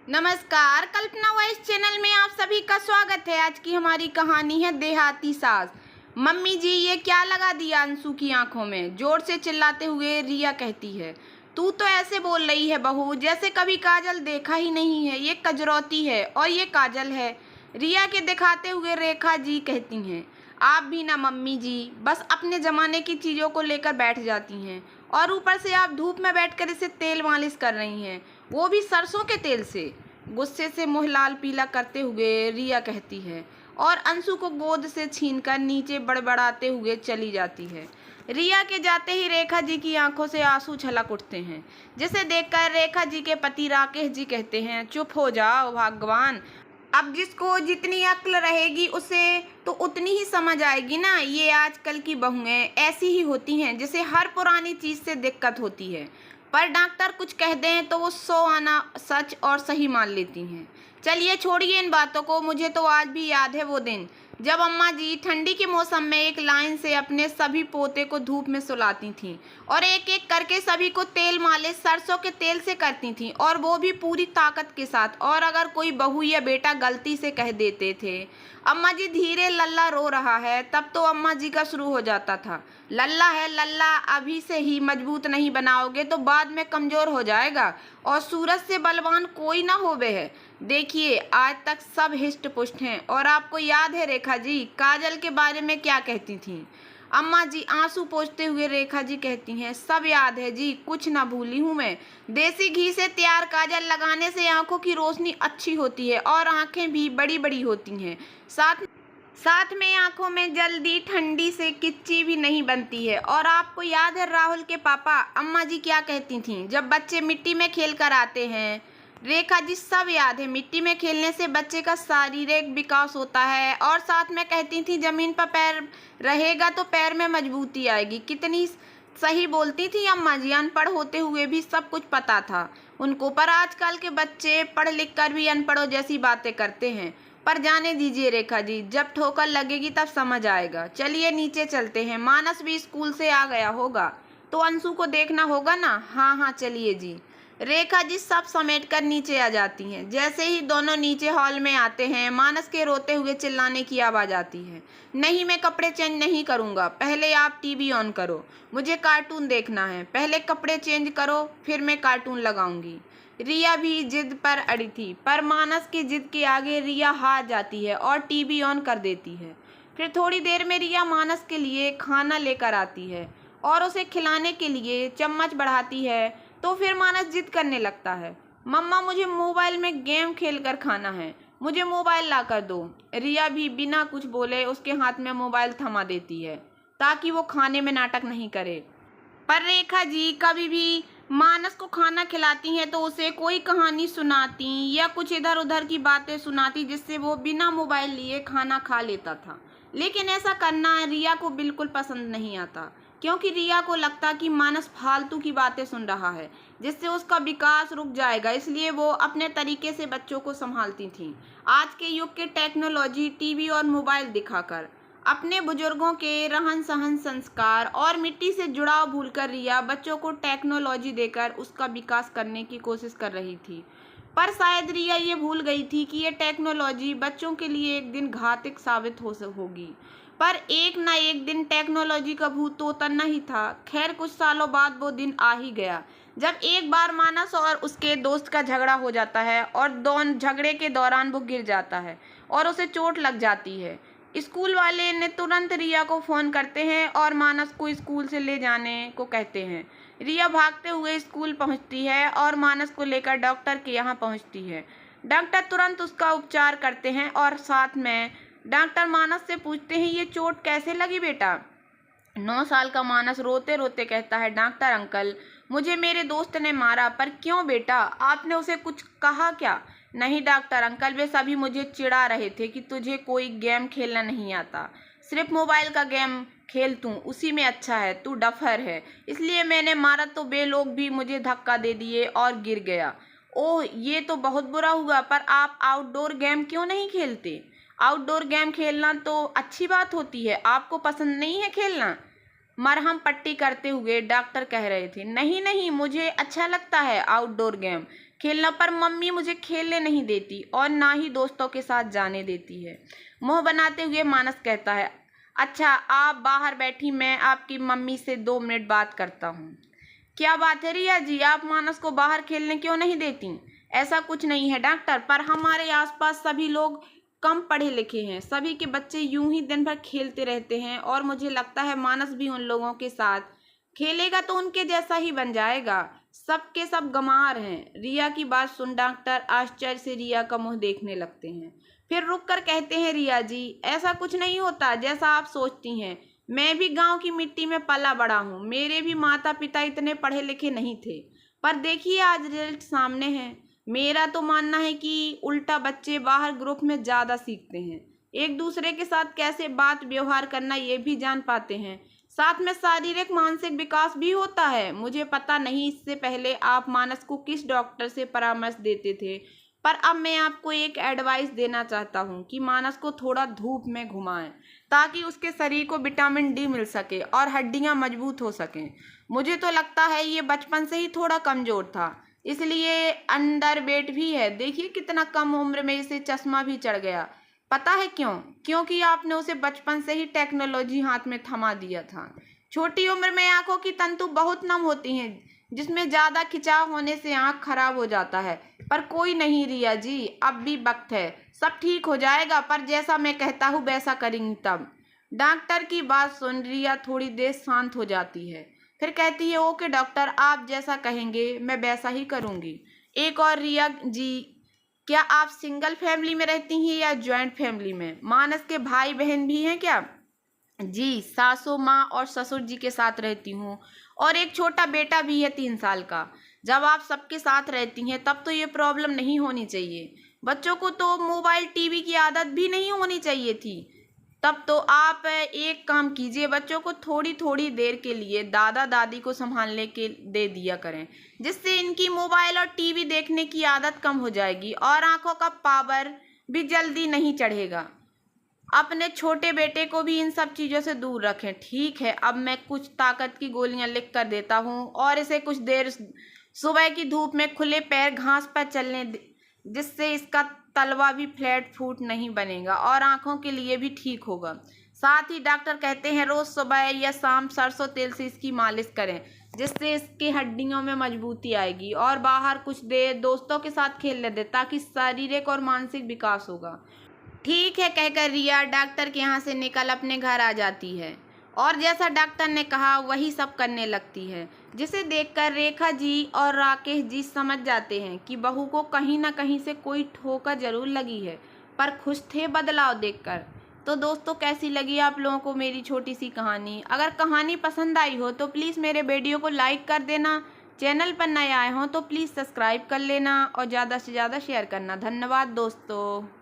नमस्कार, कल्पना voice channel में आप सभी का स्वागत है। आज की हमारी कहानी है देहाती सास। मम्मी जी, ये क्या लगा दिया अंशु की आंखों में? जोर से चिल्लाते हुए रिया कहती है। तू तो ऐसे बोल रही है बहू, जैसे कभी काजल देखा ही नहीं है। ये कजरौती है और ये काजल है, रिया के दिखाते हुए रेखा जी कहती हैं। आप भी ना मम्मी जी, बस अपने ज़माने की चीज़ों को लेकर बैठ जाती हैं, और ऊपर से आप धूप में बैठकर इसे तेल मालिश कर रही हैं, वो भी सरसों के तेल से। गुस्से से मुँह लाल पीला करते हुए रिया कहती है और अंशु को गोद से छीनकर नीचे बड़बड़ाते हुए चली जाती है। रिया के जाते ही रेखा जी की आंखों से आंसू छलक उठते हैं, जिसे देखकर रेखा जी के पति राकेश जी कहते हैं, चुप हो जाओ भगवान, अब जिसको जितनी अक्ल रहेगी उसे तो उतनी ही समझ आएगी ना। ये आजकल की बहुएं ऐसी ही होती हैं, जिसे हर पुरानी चीज़ से दिक्कत होती है, पर डॉक्टर कुछ कह दें तो वो 100 आना सच और सही मान लेती हैं। चलिए छोड़िए इन बातों को, मुझे तो आज भी याद है वो दिन जब अम्मा जी ठंडी के मौसम में एक लाइन से अपने सभी पोते को धूप में सुलाती थीं और एक एक करके सभी को तेल मालिश सरसों के तेल से करती थीं, और वो भी पूरी ताकत के साथ। और अगर कोई बहू या बेटा गलती से कह देते थे, अम्मा जी धीरे लल्ला रो रहा है, तब तो अम्मा जी का शुरू हो जाता था, लल्ला है लल्ला, अभी से ही मजबूत नहीं बनाओगे तो बाद में कमज़ोर हो जाएगा, और सूरज से बलवान कोई ना होवे है। देखिए आज तक सब हिष्ट पुष्ट हैं। और आपको याद है रेखा जी काजल के बारे में क्या कहती थीं? अम्मा जी आंसू पोंछते हुए रेखा जी कहती हैं, सब याद है जी, कुछ ना भूली हूँ मैं। देसी घी से तैयार काजल लगाने से आंखों की रोशनी अच्छी होती है और आंखें भी बड़ी बड़ी होती हैं, साथ साथ में आंखों में जल्दी ठंडी से किच्ची भी नहीं बनती है। और आपको याद है राहुल के पापा अम्मा जी क्या कहती थीं जब बच्चे मिट्टी में खेल कर आते हैं? रेखा जी सब याद है, मिट्टी में खेलने से बच्चे का शारीरिक विकास होता है, और साथ में कहती थी जमीन पर पैर रहेगा तो पैर में मजबूती आएगी। कितनी सही बोलती थी अम्मा जी, अनपढ़ होते हुए भी सब कुछ पता था उनको। पर आजकल के बच्चे पढ़ लिख कर भी अनपढ़ों जैसी बातें करते हैं। पर जाने दीजिए रेखा जी, जब ठोकर लगेगी तब समझ आएगा। चलिए नीचे चलते हैं, मानस भी स्कूल से आ गया होगा तो अंशु को देखना होगा ना। हाँ हाँ चलिए जी। रेखा जी सब समेटकर नीचे आ जाती हैं। जैसे ही दोनों नीचे हॉल में आते हैं, मानस के रोते हुए चिल्लाने की आवाज़ आती है, नहीं मैं कपड़े चेंज नहीं करूँगा, पहले आप टीवी ऑन करो, मुझे कार्टून देखना है, पहले कपड़े चेंज करो फिर मैं कार्टून लगाऊंगी। रिया भी जिद पर अड़ी थी, पर मानस की जिद के आगे रिया हार जाती है और टीवी ऑन कर देती है। फिर थोड़ी देर में रिया मानस के लिए खाना लेकर आती है और उसे खिलाने के लिए चम्मच बढ़ाती है, तो फिर मानस जिद करने लगता है, मम्मा मुझे मोबाइल में गेम खेलकर खाना है, मुझे मोबाइल ला कर दो। रिया भी बिना कुछ बोले उसके हाथ में मोबाइल थमा देती है ताकि वो खाने में नाटक नहीं करे। पर रेखा जी कभी भी मानस को खाना खिलाती हैं तो उसे कोई कहानी सुनाती या कुछ इधर उधर की बातें सुनाती, जिससे वो बिना मोबाइल लिए खाना खा लेता था। लेकिन ऐसा करना रिया को बिल्कुल पसंद नहीं आता, क्योंकि रिया को लगता कि मानस फालतू की बातें सुन रहा है, जिससे उसका विकास रुक जाएगा। इसलिए वो अपने तरीके से बच्चों को संभालती थी, आज के युग के टेक्नोलॉजी, टीवी और मोबाइल दिखाकर। अपने बुजुर्गों के रहन सहन, संस्कार और मिट्टी से जुड़ाव भूलकर रिया बच्चों को टेक्नोलॉजी देकर उसका विकास करने की कोशिश कर रही थी। पर शायद रिया ये भूल गई थी कि ये टेक्नोलॉजी बच्चों के लिए एक दिन घातक साबित होगी। पर एक ना एक दिन टेक्नोलॉजी का भूत तो उतरना ही था। खैर कुछ सालों बाद वो दिन आ ही गया, जब एक बार मानस और उसके दोस्त का झगड़ा हो जाता है और दोनों झगड़े के दौरान वो गिर जाता है और उसे चोट लग जाती है। स्कूल वाले ने तुरंत रिया को फ़ोन करते हैं और मानस को स्कूल से ले जाने को कहते हैं। रिया भागते हुए स्कूल पहुंचती है और मानस को लेकर डॉक्टर के यहाँ पहुंचती है। डॉक्टर तुरंत उसका उपचार करते हैं और साथ में डॉक्टर मानस से पूछते हैं, ये चोट कैसे लगी बेटा? 9 साल का मानस रोते रोते कहता है, डॉक्टर अंकल मुझे मेरे दोस्त ने मारा। पर क्यों बेटा, आपने उसे कुछ कहा क्या? नहीं डॉक्टर अंकल, वे सभी मुझे चिढ़ा रहे थे कि तुझे कोई गेम खेलना नहीं आता, सिर्फ मोबाइल का गेम खेल तू, उसी में अच्छा है, तू डफर है, इसलिए मैंने मारा। तो वे लोग भी मुझे धक्का दे दिए और गिर गया। ओह ये तो बहुत बुरा हुआ, पर आप आउटडोर गेम क्यों नहीं खेलते? आउटडोर गेम खेलना तो अच्छी बात होती है, आपको पसंद नहीं है खेलना? मरहम पट्टी करते हुए डॉक्टर कह रहे थे, नहीं नहीं मुझे अच्छा लगता है आउटडोर गेम खेलना, पर मम्मी मुझे खेलने नहीं देती और ना ही दोस्तों के साथ जाने देती है। मुंह बनाते हुए मानस कहता है, अच्छा आप बाहर बैठी, मैं आपकी मम्मी से 2 मिनट बात करता हूँ। क्या बात है रिया जी, आप मानस को बाहर खेलने क्यों नहीं देती? ऐसा कुछ नहीं है डॉक्टर, पर हमारे आसपास सभी लोग कम पढ़े लिखे हैं, सभी के बच्चे यूं ही दिन भर खेलते रहते हैं और मुझे लगता है मानस भी उन लोगों के साथ खेलेगा तो उनके जैसा ही बन जाएगा। सब के सब गंवार हैं। रिया की बात सुन डॉक्टर आश्चर्य से रिया का मुंह देखने लगते हैं, फिर रुक कर कहते हैं, रिया जी ऐसा कुछ नहीं होता जैसा आप सोचती हैं। मैं भी गांव की मिट्टी में पला बड़ा हूँ, मेरे भी माता पिता इतने पढ़े लिखे नहीं थे, पर देखिए आज रिजल्ट सामने है। मेरा तो मानना है कि उल्टा बच्चे बाहर ग्रुप में ज़्यादा सीखते हैं, एक दूसरे के साथ कैसे बात व्यवहार करना ये भी जान पाते हैं, साथ में शारीरिक मानसिक विकास भी होता है। मुझे पता नहीं इससे पहले आप मानस को किस डॉक्टर से परामर्श देते थे, पर अब मैं आपको एक एडवाइस देना चाहता हूँ कि मानस को थोड़ा धूप में घुमाएं ताकि उसके शरीर को विटामिन डी मिल सके और हड्डियाँ मजबूत हो सकें। मुझे तो लगता है ये बचपन से ही थोड़ा कमज़ोर था, इसलिए अंडर वेट भी है। देखिए कितना कम उम्र में इसे चश्मा भी चढ़ गया। पता है क्यों? क्योंकि आपने उसे बचपन से ही टेक्नोलॉजी हाथ में थमा दिया था। छोटी उम्र में आंखों की तंतु बहुत नम होती हैं, जिसमें ज़्यादा खिंचाव होने से आंख खराब हो जाता है। पर कोई नहीं रिया जी, अब भी वक्त है, सब ठीक हो जाएगा, पर जैसा मैं कहता हूँ वैसा करेंगी तब। डॉक्टर की बात सुन रिया थोड़ी देर शांत हो जाती है, फिर कहती है, ओके डॉक्टर, आप जैसा कहेंगे मैं वैसा ही करूँगी। एक और, रिया जी क्या आप सिंगल फैमिली में रहती हैं या जॉइंट फैमिली में? मानस के भाई बहन भी हैं क्या? जी, सासू माँ और ससुर जी के साथ रहती हूँ और एक छोटा बेटा भी है 3 साल का। जब आप सबके साथ रहती हैं तब तो ये प्रॉब्लम नहीं होनी चाहिए। बच्चों को तो मोबाइल टीवी की आदत भी नहीं होनी चाहिए थी। तब तो आप एक काम कीजिए, बच्चों को थोड़ी थोड़ी देर के लिए दादा दादी को संभालने के दे दिया करें, जिससे इनकी मोबाइल और टीवी देखने की आदत कम हो जाएगी और आंखों का पावर भी जल्दी नहीं चढ़ेगा। अपने छोटे बेटे को भी इन सब चीज़ों से दूर रखें। ठीक है, अब मैं कुछ ताकत की गोलियां लिख कर देता हूँ और इसे कुछ देर सुबह की धूप में खुले पैर घास पर चलने जिससे इसका तलवा भी फ्लैट फूट नहीं बनेगा और आंखों के लिए भी ठीक होगा। साथ ही डॉक्टर कहते हैं रोज सुबह या शाम सरसों तेल से इसकी मालिश करें, जिससे इसकी हड्डियों में मजबूती आएगी और बाहर कुछ देर दोस्तों के साथ खेलने दें ताकि शारीरिक और मानसिक विकास होगा। ठीक है कहकर रिया डॉक्टर के यहाँ से निकल अपने घर आ जाती है और जैसा डॉक्टर ने कहा वही सब करने लगती है, जिसे देखकर रेखा जी और राकेश जी समझ जाते हैं कि बहू को कहीं ना कहीं से कोई ठोकर जरूर लगी है, पर खुश थे बदलाव देखकर। तो दोस्तों, कैसी लगी आप लोगों को मेरी छोटी सी कहानी? अगर कहानी पसंद आई हो तो प्लीज़ मेरे वीडियो को लाइक कर देना, चैनल पर नए आए हों तो प्लीज़ सब्सक्राइब कर लेना और ज़्यादा से ज़्यादा शेयर करना। धन्यवाद दोस्तों।